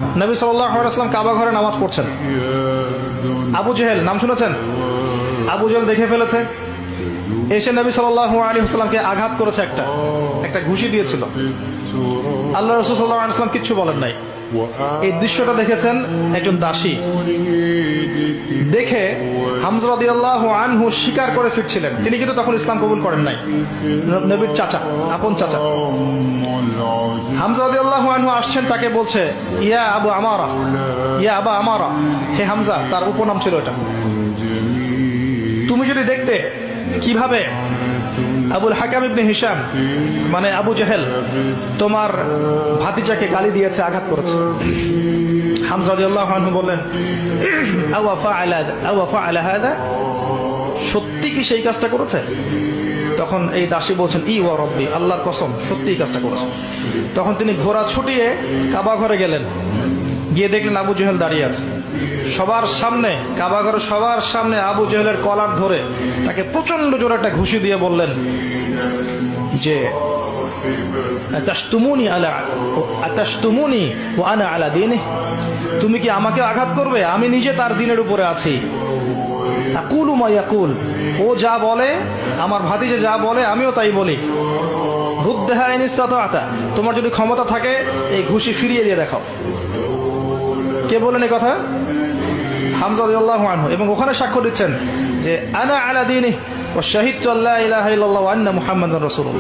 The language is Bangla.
নবী সাল্লাল্লাহু আলাইহি ওয়াসাল্লাম কাবা ঘরে নামাজ পড়ছেন। আবু জেহেল নাম শুনেছেন? আবু জেহেল দেখে ফেলেছে, এসে নবী সাল্লাল্লাহু আলাইহি ওয়াসাল্লামকে আঘাত করেছে, একটা ঘুষি দিয়েছিল। আল্লাহ রাসূল সাল্লাল্লাহু আলাইহি ওয়াসাল্লাম কিচ্ছু বলেন নাই। এই দৃশ্যটা দেখেছেন একজন দাসী, দেখে হামজা রাদিয়াল্লাহু আনহু স্বীকার করে ফিরছিলেন। তিনি কিন্তু তখন ইসলাম কবুল করেন নাই, নবীর চাচা, আপন চাচা। হামজা রাদিয়াল্লাহু আনহু আসছেন, তাকে বলছে ইয়া আবু আমারা, ইয়া আবা আমারা, হে হামজা, তার উপনাম ছিল এটা। তুমি যদি দেখতে কিভাবে আবুল হাকাম ইবনে হিশাম মানে আবু জেহেল তোমার ভাতিজাকে গালি দিয়েছে, আঘাত করেছে। হামজা রাদিয়াল্লাহু আনহু বললেন আওয়া ফাআলা হাদা, সত্যি কি সেই কাজটা করেছে? তখন এই দাসী বলছেন ই ওয়া রব্বি, আল্লাহর কসম সত্যি কাজটা করেছে। তখন তিনি ঘোড়া ছুটিয়ে কাবা ঘরে গেলেন, গিয়ে দেখলেন আবু জেহেল দাঁড়িয়ে আছে সবার সামনে, কাবা ঘরে সবার সামনে আবু জেহেলের কলার ধরে তাকে প্রচন্ড জোরে একটা ঘুষি দিয়ে বললেন যে আতাশতুমুনি ওয়া আনা আলা দীনিহি, তুমি কি আমাকে আঘাত করবে? আমি নিজে তার দ্বীনের উপরে আছি। আকুলু মা ইয়াকুল, ও যা বলে, আমার ভাতিজা যা বলে আমিও তাই বলি। রুদ্দাহা ইন ইসতাতা'তা, তোমার যদি ক্ষমতা থাকে এই ঘুষি ফিরিয়ে দিয়ে দেখাও। কে বলেন এই কথা? হামজা রাদিয়াল্লাহু আনহু। এবং ওখানে সাক্ষ্য দিচ্ছেন যে আনা আলা দীনিহি ওয়া শাহিদতু আল্লা ইলাহা ইল্লাল্লাহ ওয়া আন্না মুহাম্মাদার রাসূলুল্লাহ।